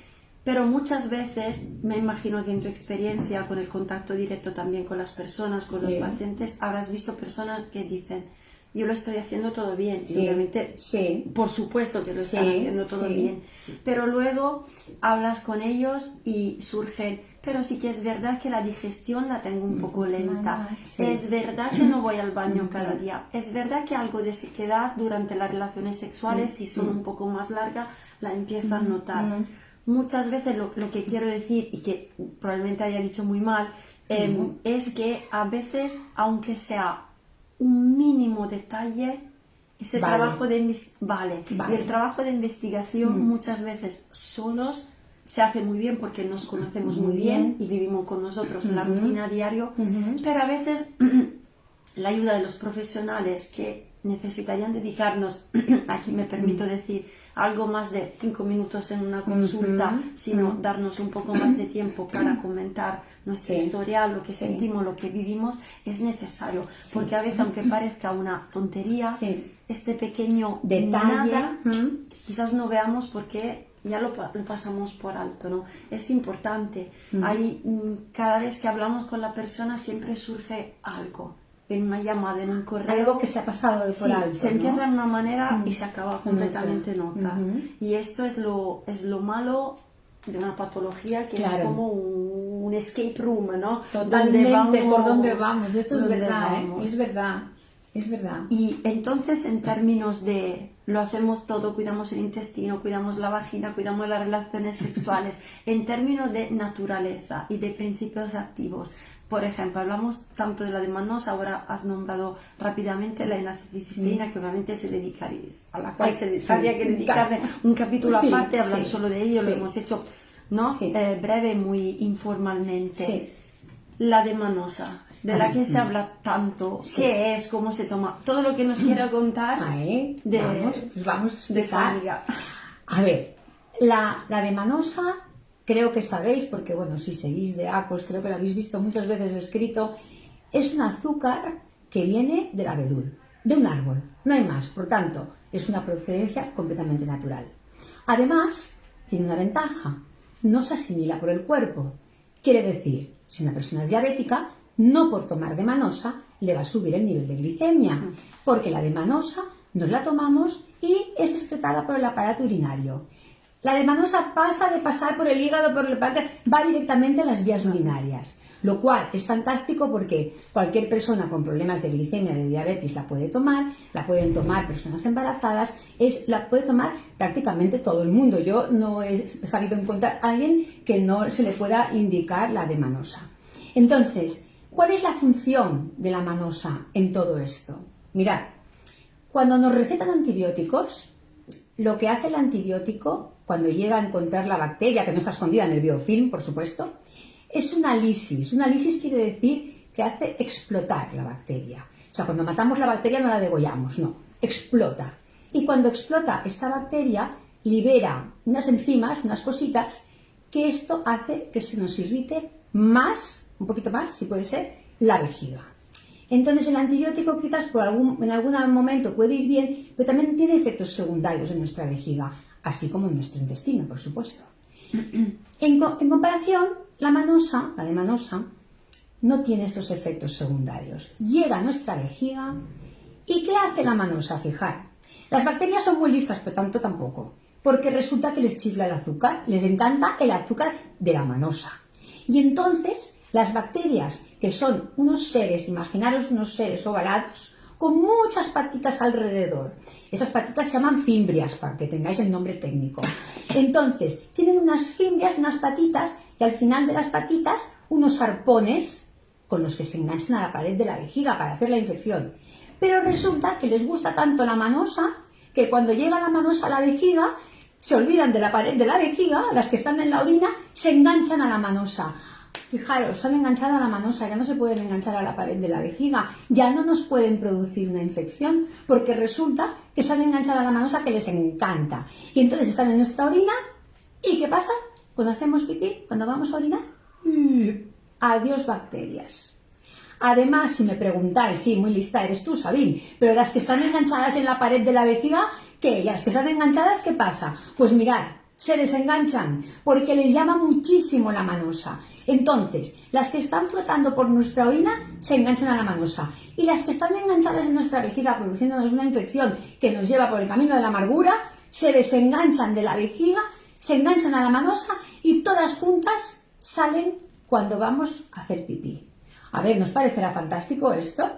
Speaker 1: pero muchas veces me imagino que en tu experiencia con el contacto directo también con las personas, con los pacientes, habrás visto personas que dicen, yo lo estoy haciendo todo bien. Y
Speaker 2: Sí,
Speaker 1: obviamente,
Speaker 2: sí.
Speaker 1: por supuesto que lo están
Speaker 2: Sí,
Speaker 1: haciendo todo
Speaker 2: sí.
Speaker 1: bien. Pero luego hablas con ellos y surgen, pero sí que es verdad que la digestión la tengo un poco lenta.
Speaker 2: Sí.
Speaker 1: Es verdad que no voy al baño cada día. Es verdad que algo de sequedad durante las relaciones sexuales, si son un poco más largas, la empiezo a notar. Muchas veces lo que quiero decir, y que probablemente haya dicho muy mal, es que a veces, aunque sea un mínimo detalle, ese
Speaker 2: Vale.
Speaker 1: trabajo de
Speaker 2: Vale.
Speaker 1: y el trabajo de investigación muchas veces solos se hace muy bien porque nos conocemos muy bien y vivimos con nosotros en la rutina diario, pero a veces la ayuda de los profesionales que necesitarían dedicarnos, aquí me permito decir, algo más de 5 minutos en una consulta, sino darnos un poco más de tiempo para comentar nuestra historial, lo que sentimos, lo que vivimos, es necesario. Porque a veces, aunque parezca una tontería, este pequeño
Speaker 2: detalle,
Speaker 1: nada, que quizás no veamos porque ya lo pasamos por alto, ¿no? Es importante. Ahí, cada vez que hablamos con la persona siempre surge algo. En una llamada, en un correo.
Speaker 2: Algo que se ha pasado de por alto,
Speaker 1: se empieza de una manera y se acaba completamente en
Speaker 2: otra.
Speaker 1: otra. Y esto es lo malo de una patología que
Speaker 2: Claro.
Speaker 1: es como un escape room, ¿no?
Speaker 2: Totalmente, por dónde vamos. Esto es
Speaker 1: ¿Dónde
Speaker 2: verdad,
Speaker 1: vamos?
Speaker 2: es verdad, es verdad.
Speaker 1: Y entonces, en términos de lo hacemos todo, cuidamos el intestino, cuidamos la vagina, cuidamos las relaciones sexuales, en términos de naturaleza y de principios activos. Por ejemplo, hablamos tanto de la demanosa, ahora has nombrado rápidamente la N-acetilcisteína, que obviamente se dedicaría, a la cual habría que dedicarle un capítulo aparte, hablar solo de ello, lo hemos hecho, ¿no? Breve, muy informalmente. La demanosa, de la que se habla tanto, ¿qué es? ¿Cómo se toma? Todo lo que nos quiera contar
Speaker 2: vamos a
Speaker 1: de
Speaker 2: explicar.
Speaker 1: amiga.
Speaker 2: A ver, la demanosa, creo que sabéis, porque bueno, si seguís de ACOS, creo que lo habéis visto muchas veces escrito, es un azúcar que viene del abedul, de un árbol, no hay más, por tanto, es una procedencia completamente natural. Además, tiene una ventaja, no se asimila por el cuerpo. Quiere decir, si una persona es diabética, no por tomar demanosa le va a subir el nivel de glicemia, porque la demanosa nos la tomamos y es excretada por el aparato urinario. La demanosa pasa de pasar por el hígado, por el aparato, va directamente a las vías urinarias, lo cual es fantástico porque cualquier persona con problemas de glicemia, de diabetes, la puede tomar, la pueden tomar personas embarazadas, la puede tomar prácticamente todo el mundo. Yo no he sabido encontrar a alguien que no se le pueda indicar la demanosa. Entonces, ¿cuál es la función de la manosa en todo esto? Mirad, cuando nos recetan antibióticos, lo que hace el antibiótico, cuando llega a encontrar la bacteria, que no está escondida en el biofilm, por supuesto, es una lisis. Una lisis quiere decir que hace explotar la bacteria. O sea, cuando matamos la bacteria no la degollamos, no, explota. Y cuando explota esta bacteria, libera unas enzimas, unas cositas, que esto hace que se nos irrite más, un poquito más, si puede ser, la vejiga. Entonces el antibiótico quizás en algún momento puede ir bien, pero también tiene efectos secundarios en nuestra vejiga, así como en nuestro intestino, por supuesto. En comparación, la demanosa, no tiene estos efectos secundarios. Llega a nuestra vejiga y ¿qué hace la manosa? Fijar, las bacterias son muy listas, pero tanto tampoco, porque resulta que les chifla el azúcar, les encanta el azúcar de la manosa. Y entonces las bacterias, que son unos seres, imaginaros unos seres ovalados, con muchas patitas alrededor. Estas patitas se llaman fimbrias, para que tengáis el nombre técnico. Entonces, tienen unas fimbrias, unas patitas, y al final de las patitas, unos arpones con los que se enganchan a la pared de la vejiga para hacer la infección. Pero resulta que les gusta tanto la manosa, que cuando llega la manosa a la vejiga, se olvidan de la pared de la vejiga, las que están en la orina, se enganchan a la manosa. Fijaros, se han enganchado a la manosa, ya no se pueden enganchar a la pared de la vejiga, ya no nos pueden producir una infección, porque resulta que se han enganchado a la manosa que les encanta. Y entonces están en nuestra orina, ¿y qué pasa? Cuando hacemos pipí, cuando vamos a orinar, adiós bacterias. Además, si me preguntáis, sí, muy lista eres tú, Sabine, pero las que están enganchadas en la pared de la vejiga, ¿qué? ¿Y las que están enganchadas qué pasa? Pues mirad, se desenganchan porque les llama muchísimo la manosa. Entonces, las que están flotando por nuestra orina se enganchan a la manosa y las que están enganchadas en nuestra vejiga produciéndonos una infección que nos lleva por el camino de la amargura se desenganchan de la vejiga, se enganchan a la manosa y todas juntas salen cuando vamos a hacer pipí. A ver, ¿nos parecerá fantástico esto?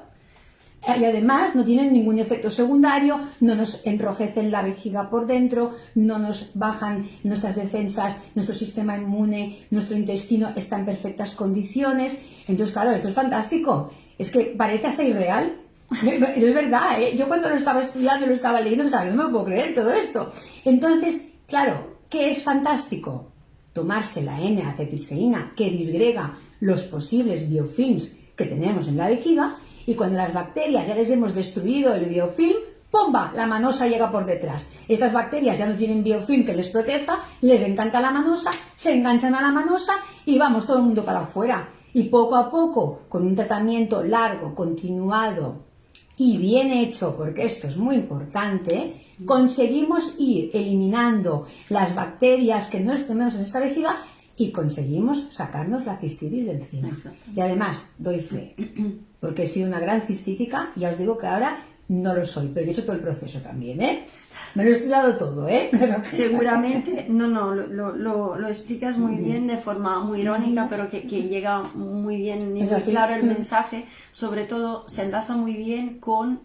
Speaker 2: Y además no tienen ningún efecto secundario, no nos enrojecen la vejiga por dentro, no nos bajan nuestras defensas, nuestro sistema inmune, nuestro intestino está en perfectas condiciones. Entonces, claro, esto es fantástico. Es que parece hasta irreal. Es verdad, ¿eh? Yo cuando lo estaba estudiando, lo estaba leyendo, pensaba, no me lo puedo creer todo esto. Entonces, claro, ¿qué es fantástico? Tomarse la N-acetilceína que disgrega los posibles biofilms que tenemos en la vejiga. Y cuando las bacterias ya les hemos destruido el biofilm, ¡pumba!, la manosa llega por detrás. Estas bacterias ya no tienen biofilm que les proteja, les encanta la manosa, se enganchan a la manosa y vamos todo el mundo para afuera. Y poco a poco, con un tratamiento largo, continuado y bien hecho, porque esto es muy importante, conseguimos ir eliminando las bacterias que no tenemos en esta vejiga y conseguimos sacarnos la cistitis de encima. Y además, doy fe, porque he sido una gran cistítica y ya os digo que ahora no lo soy, pero yo he hecho todo el proceso también, ¿eh? Me lo he estudiado todo, ¿eh?
Speaker 1: Seguramente, lo explicas muy bien, de forma muy irónica, pero que llega muy bien y muy claro el mensaje. Sobre todo, se enlaza muy bien con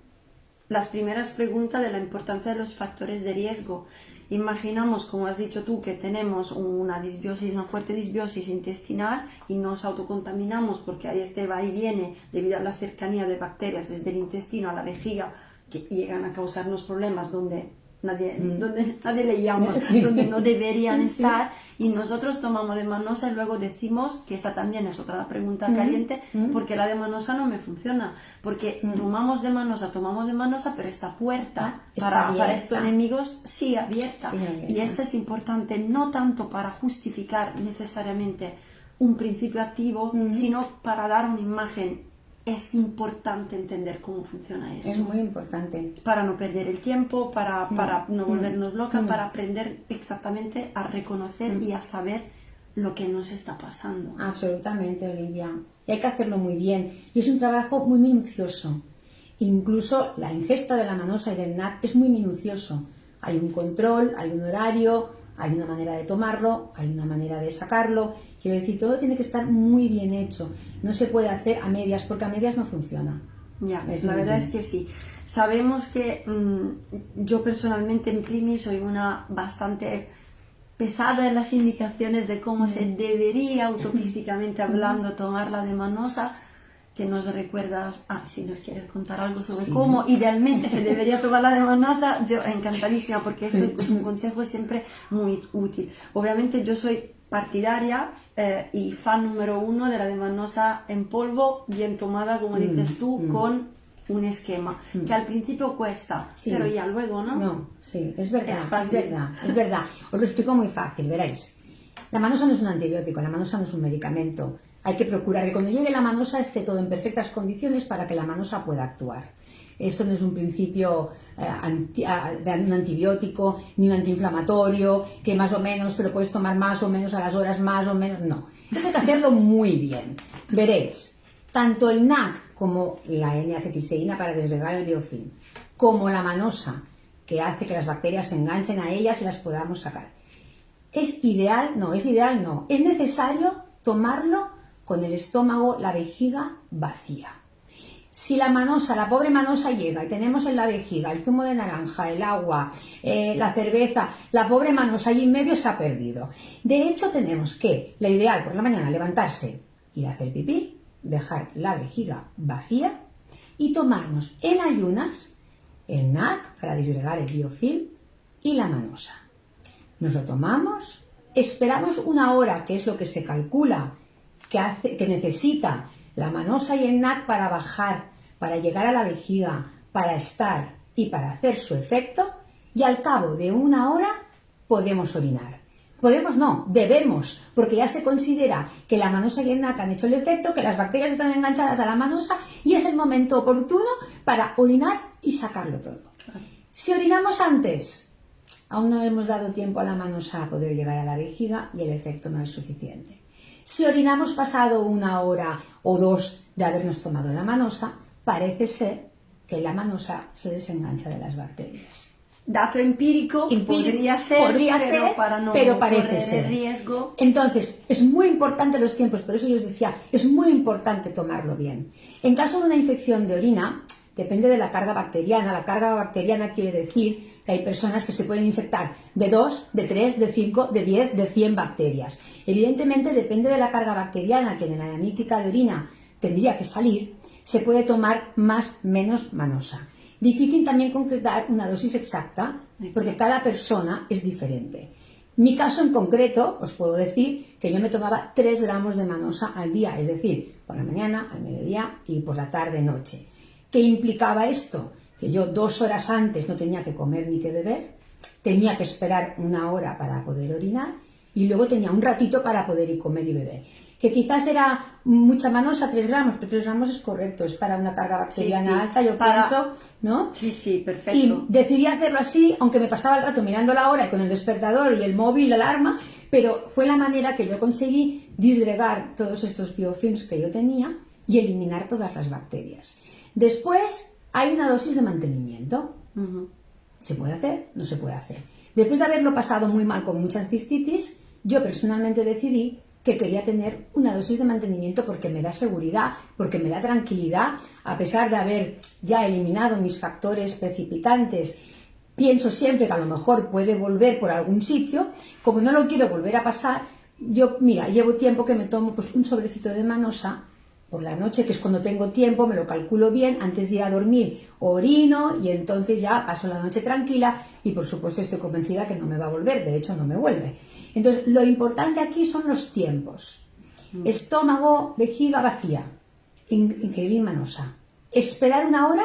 Speaker 1: las primeras preguntas de la importancia de los factores de riesgo. Imaginamos, como has dicho tú, que tenemos una disbiosis, una fuerte disbiosis intestinal y nos autocontaminamos porque hay este va y viene debido a la cercanía de bacterias desde el intestino a la vejiga que llegan a causarnos problemas donde nadie le llama, donde no deberían estar, y nosotros tomamos de manosa y luego decimos que esa también es otra pregunta caliente, porque la de manosa no me funciona, porque tomamos de manosa, pero esta puerta para estos enemigos sí abierta, y eso es importante, no tanto para justificar necesariamente un principio activo, sino para dar una imagen. Es importante entender cómo funciona eso.
Speaker 2: Es muy importante.
Speaker 1: Para no perder el tiempo, para no volvernos locas, para aprender exactamente a reconocer y a saber lo que nos está pasando.
Speaker 2: Absolutamente, Olivia. Y hay que hacerlo muy bien. Y es un trabajo muy minucioso. Incluso la ingesta de la manosa y del NAC es muy minucioso. Hay un control, hay un horario, hay una manera de tomarlo, hay una manera de sacarlo. Quiero decir, todo tiene que estar muy bien hecho. No se puede hacer a medias, porque a medias no funciona.
Speaker 1: Ya, la verdad es que sí. Sabemos que yo personalmente en Primi soy una bastante pesada en las indicaciones de cómo se debería, autopísticamente hablando, tomarla de manosa, que nos recuerdas, si nos quieres contar algo sobre cómo idealmente se debería tomarla de manosa, yo encantadísima, porque eso es un consejo siempre muy útil. Obviamente yo soy partidaria y fan número 1 de la de manosa en polvo, bien tomada, como dices tú, con un esquema, que al principio cuesta, pero ya luego, ¿no?
Speaker 2: No, sí, es verdad, es verdad. Os lo explico muy fácil, veréis. La manosa no es un antibiótico, la manosa no es un medicamento. Hay que procurar que cuando llegue la manosa esté todo en perfectas condiciones para que la manosa pueda actuar. Esto no es un principio de un antibiótico ni un antiinflamatorio, que más o menos te lo puedes tomar más o menos a las horas, más o menos, no. Hay que hacerlo muy bien. Veréis, tanto el NAC como la N-acetilceína para desgregar el biofilm, como la manosa, que hace que las bacterias se enganchen a ellas y las podamos sacar. ¿Es ideal? No, es necesario tomarlo con el estómago, la vejiga vacía. Si la pobre manosa llega y tenemos en la vejiga el zumo de naranja, el agua, la cerveza, la pobre manosa allí en medio se ha perdido. De hecho, tenemos que, la ideal por la mañana, levantarse, ir a hacer pipí, dejar la vejiga vacía y tomarnos en ayunas el NAC para disgregar el biofilm y la manosa. Nos lo tomamos, esperamos una hora, que es lo que se calcula que necesita la manosa y el NAC para bajar, para llegar a la vejiga, para estar y para hacer su efecto, y al cabo de una hora podemos orinar. Podemos no, debemos, porque ya se considera que la manosa y el NAC han hecho el efecto, que las bacterias están enganchadas a la manosa y es el momento oportuno para orinar y sacarlo todo. Si orinamos antes, aún no hemos dado tiempo a la manosa a poder llegar a la vejiga y el efecto no es suficiente. Si orinamos pasado 1 hora o 2 de habernos tomado la manosa, parece ser que la manosa se desengancha de las bacterias.
Speaker 1: Dato empírico, podría ser, pero para no
Speaker 2: parece
Speaker 1: correr
Speaker 2: ser.
Speaker 1: el riesgo.
Speaker 2: Entonces, es muy importante los tiempos, por eso yo os decía, es muy importante tomarlo bien. En caso de una infección de orina, depende de la carga bacteriana. La carga bacteriana quiere decir que hay personas que se pueden infectar de 2, de 3, de 5, de 10, de 100 bacterias. Evidentemente, depende de la carga bacteriana que en la analítica de orina tendría que salir, se puede tomar más menos manosa. Difícil también concretar una dosis exacta, porque cada persona es diferente. Mi caso en concreto, os puedo decir que yo me tomaba 3 gramos de manosa al día, es decir, por la mañana, al mediodía y por la tarde-noche. ¿Qué implicaba esto? Que yo 2 horas antes no tenía que comer ni que beber, tenía que esperar 1 hora para poder orinar y luego tenía un ratito para poder ir comer y beber. Que quizás era mucha manosa, 3 gramos, pero 3 gramos es correcto, es para una carga bacteriana alta, yo pienso, ¿no?
Speaker 1: Sí, perfecto.
Speaker 2: Y decidí hacerlo así, aunque me pasaba el rato mirando la hora y con el despertador y el móvil, la alarma, pero fue la manera que yo conseguí disgregar todos estos biofilms que yo tenía y eliminar todas las bacterias. Después hay una dosis de mantenimiento. ¿Se puede hacer? No se puede hacer. Después de haberlo pasado muy mal con muchas cistitis, yo personalmente decidí que quería tener una dosis de mantenimiento porque me da seguridad, porque me da tranquilidad, a pesar de haber ya eliminado mis factores precipitantes. Pienso siempre que a lo mejor puede volver por algún sitio, como no lo quiero volver a pasar, yo, mira, llevo tiempo que me tomo pues un sobrecito de manosa por la noche, que es cuando tengo tiempo, me lo calculo bien, antes de ir a dormir orino y entonces ya paso la noche tranquila y por supuesto estoy convencida que no me va a volver, de hecho no me vuelve. Entonces lo importante aquí son los tiempos. Estómago, vejiga vacía, ingerir manosa, esperar 1 hora,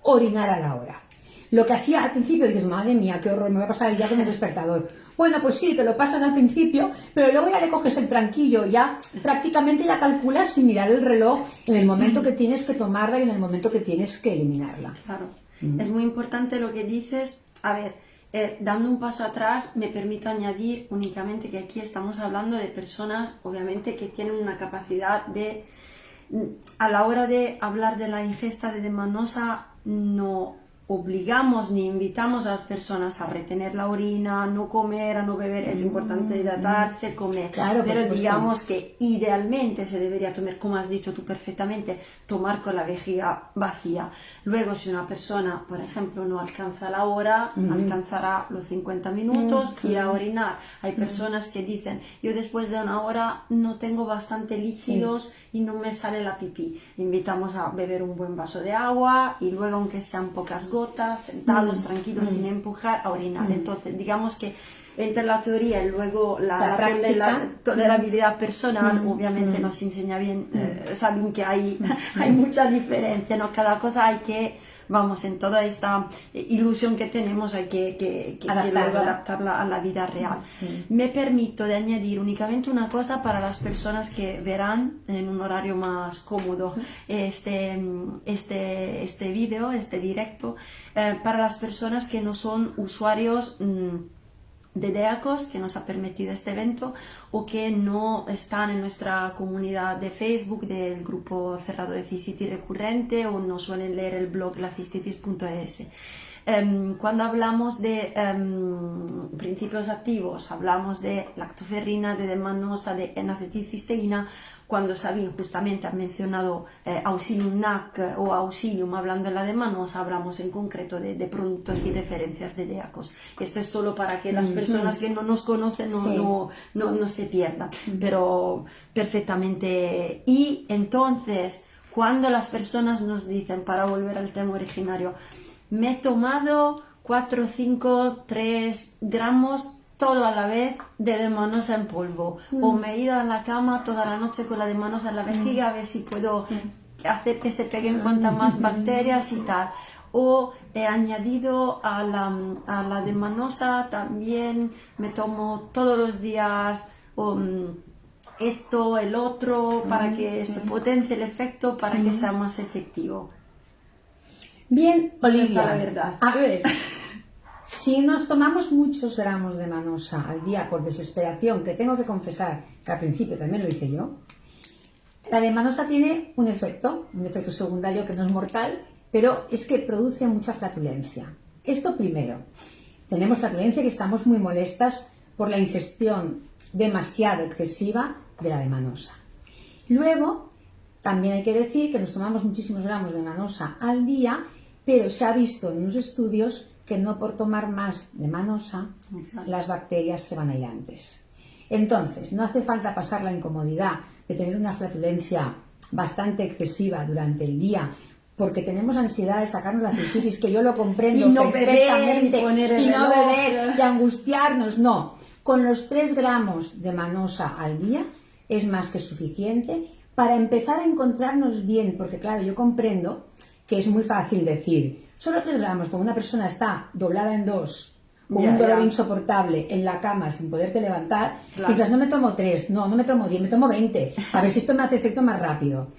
Speaker 2: orinar a la hora. Lo que hacía al principio, dices, madre mía, qué horror, me voy a pasar el día con el despertador. Bueno, pues sí, te lo pasas al principio, pero luego ya le coges el tranquillo, ya prácticamente ya calculas sin mirar el reloj en el momento que tienes que tomarla y en el momento que tienes que eliminarla.
Speaker 1: Claro, es muy importante lo que dices. A ver, dando un paso atrás, me permito añadir únicamente que aquí estamos hablando de personas, obviamente, que tienen una capacidad de, a la hora de hablar de la ingesta de manosa, no obligamos ni invitamos a las personas a retener la orina, a no comer, a no beber. Es importante hidratarse, comer,
Speaker 2: claro,
Speaker 1: pero digamos que idealmente se debería tomar, como has dicho tú perfectamente, tomar con la vejiga vacía. Luego, si una persona, por ejemplo, no alcanza la hora, alcanzará los 50 minutos, ir a orinar. Hay personas que dicen, yo después de 1 hora no tengo bastante líquidos y no me sale la pipí. Invitamos a beber un buen vaso de agua y luego, aunque sean pocas gotas, sentados, tranquilos, sin empujar, a orinar. Entonces, digamos que entre la teoría y luego la tolerabilidad personal, obviamente nos enseña bien, saben que hay mucha diferencia, ¿no? Cada cosa hay que, vamos, en toda esta ilusión que tenemos hay que luego adaptarla a la vida real.
Speaker 2: Sí.
Speaker 1: Me permito de añadir únicamente una cosa para las personas que verán en un horario más cómodo este vídeo, este directo, para las personas que no son usuarios de DEACOS, que nos ha permitido este evento, o que no están en nuestra comunidad de Facebook del grupo cerrado de cistitis recurrente, o no suelen leer el blog lacistitis.es. Cuando hablamos de principios activos, hablamos de lactoferrina, de manosa, de N-acetilcisteína. Cuando Sabine justamente ha mencionado Auxilium NAC o Auxilium, hablando de la de manosa, hablamos en concreto de productos y referencias de DEACOS. Esto es solo para que las personas que no nos conocen no se pierdan, pero perfectamente. Y entonces, cuando las personas nos dicen, para volver al tema originario, me he tomado 4, 5, 3 gramos todo a la vez de manosa en polvo, o me he ido a la cama toda la noche con la de manosa en la vejiga a ver si puedo hacer que se peguen cuantas más bacterias y tal, o he añadido a la de manosa también, me tomo todos los días esto, el otro, para que se potencie el efecto, para que sea más efectivo.
Speaker 2: Bien, Olivia,
Speaker 1: está la verdad.
Speaker 2: a ver, Si nos tomamos muchos gramos de manosa al día por desesperación, que tengo que confesar que al principio también lo hice yo, la de manosa tiene un efecto secundario que no es mortal, pero es que produce mucha flatulencia. Esto primero. Tenemos flatulencia, que estamos muy molestas por la ingestión demasiado excesiva de la de manosa. Luego, también hay que decir que nos tomamos muchísimos gramos de manosa al día, pero se ha visto en unos estudios que no por tomar más de manosa, las bacterias se van a ir antes. Entonces, no hace falta pasar la incomodidad de tener una flatulencia bastante excesiva durante el día, porque tenemos ansiedad de sacarnos la cistitis, que yo lo comprendo perfectamente, y no beber, y angustiarnos. No, con los 3 gramos de manosa al día es más que suficiente para empezar a encontrarnos bien, porque claro, yo comprendo que es muy fácil decir, solo 3 gramos, cuando una persona está doblada en 2, con un dolor insoportable en la cama sin poderte levantar, piensas, no me tomo 3, no me tomo 10, me tomo 20, a ver si esto me hace efecto más rápido.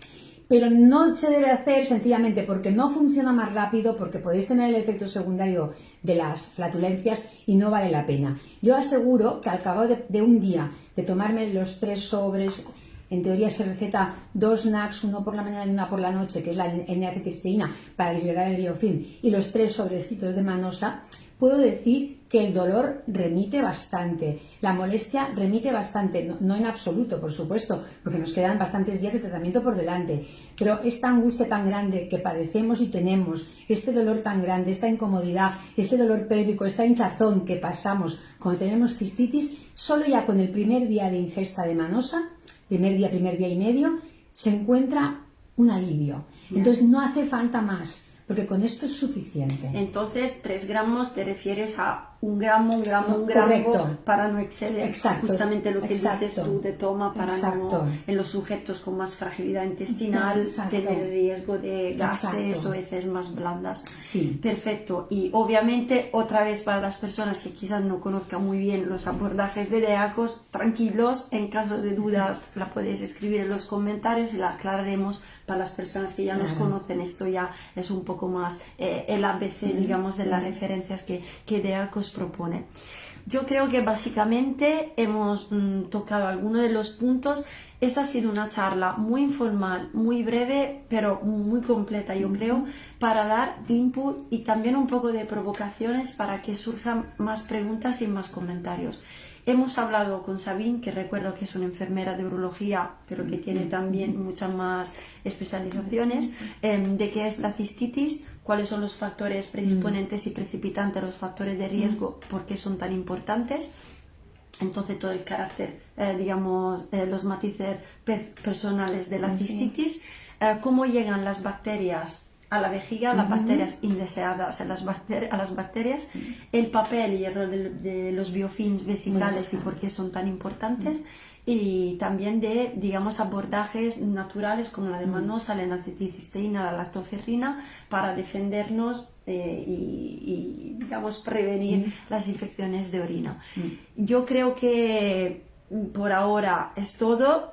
Speaker 2: Pero no se debe hacer sencillamente porque no funciona más rápido, porque podéis tener el efecto secundario de las flatulencias y no vale la pena. Yo aseguro que al cabo de un día de tomarme los 3 sobres, en teoría se receta 2 NACs, uno por la mañana y una por la noche, que es la N-acetilcisteína para liberar el biofilm, y los 3 sobrecitos de manosa, puedo decir que el dolor remite bastante, la molestia remite bastante, no en absoluto, por supuesto, porque nos quedan bastantes días de tratamiento por delante, pero esta angustia tan grande que padecemos y tenemos, este dolor tan grande, esta incomodidad, este dolor pélvico, esta hinchazón que pasamos cuando tenemos cistitis, solo ya con el primer día de ingesta de manosa, primer día y medio, se encuentra un alivio. Entonces no hace falta más, porque con esto es suficiente.
Speaker 1: Entonces, 3 gramos te refieres a un gramo,
Speaker 2: correcto,
Speaker 1: para no exceder.
Speaker 2: Exacto,
Speaker 1: justamente lo que dices tú de toma para no, en los sujetos con más fragilidad intestinal, tener riesgo de gases o heces más blandas.
Speaker 2: Sí.
Speaker 1: Perfecto. Y obviamente, otra vez para las personas que quizás no conozcan muy bien los abordajes de DEACOS, tranquilos, en caso de dudas la podéis escribir en los comentarios y la aclararemos para las personas que ya nos conocen. Esto ya es un poco más el ABC, digamos, de las referencias que DEACOS propone. Yo creo que básicamente hemos tocado algunos de los puntos. Esa ha sido una charla muy informal, muy breve, pero muy completa, yo creo, para dar input y también un poco de provocaciones para que surjan más preguntas y más comentarios. Hemos hablado con Sabine, que recuerdo que es una enfermera de urología, pero que tiene también muchas más especializaciones, de qué es la cistitis, cuáles son los factores predisponentes y precipitantes, los factores de riesgo, por qué son tan importantes. Entonces todo el carácter, digamos, los matices personales de la cistitis, cómo llegan las bacterias a la vejiga, las bacterias indeseadas a las bacterias, el papel y el rol de los biofilms vesicales y por qué son tan importantes, y también de, digamos, abordajes naturales como la de manosa, la N-acetilcisteína, la lactoferrina, para defendernos y, digamos, prevenir las infecciones de orina. Yo creo que por ahora es todo.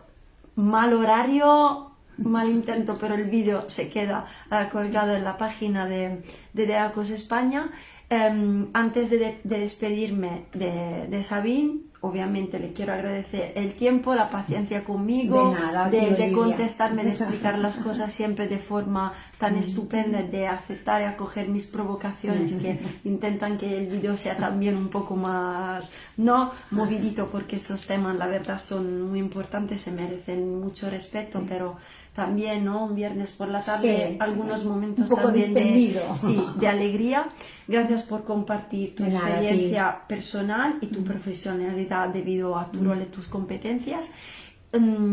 Speaker 1: Mal horario, mal intento, pero el vídeo se queda colgado en la página de DEACOS España. Antes de despedirme de Sabine, obviamente le quiero agradecer el tiempo, la paciencia conmigo, de contestarme, de explicar las cosas siempre de forma tan estupenda, de aceptar y acoger mis provocaciones que intentan que el vídeo sea también un poco más, no movidito, porque estos temas la verdad son muy importantes, se merecen mucho respeto, pero también, ¿no? Un viernes por la tarde, algunos momentos también de alegría. Gracias por compartir tu experiencia personal y tu profesionalidad debido a tu rol y tus competencias.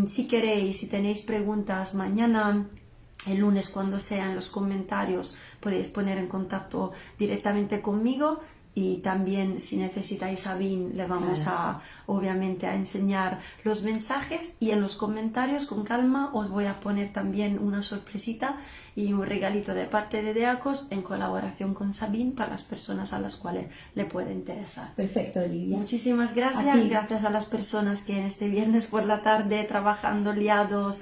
Speaker 1: Si queréis, si tenéis preguntas mañana, el lunes, cuando sea, en los comentarios podéis poner en contacto directamente conmigo. Y también, si necesitáis a Sabine, le vamos obviamente a enseñar los mensajes, y en los comentarios con calma os voy a poner también una sorpresita y un regalito de parte de DEACOS en colaboración con Sabine para las personas a las cuales le puede interesar.
Speaker 2: Perfecto, Olivia.
Speaker 1: Muchísimas gracias. Gracias a las personas que en este viernes por la tarde, trabajando liados,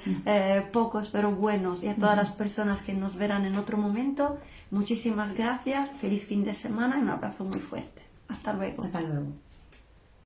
Speaker 1: pocos pero buenos, y a todas las personas que nos verán en otro momento. Muchísimas gracias, feliz fin de semana y un abrazo muy fuerte. Hasta luego.
Speaker 2: Hasta luego.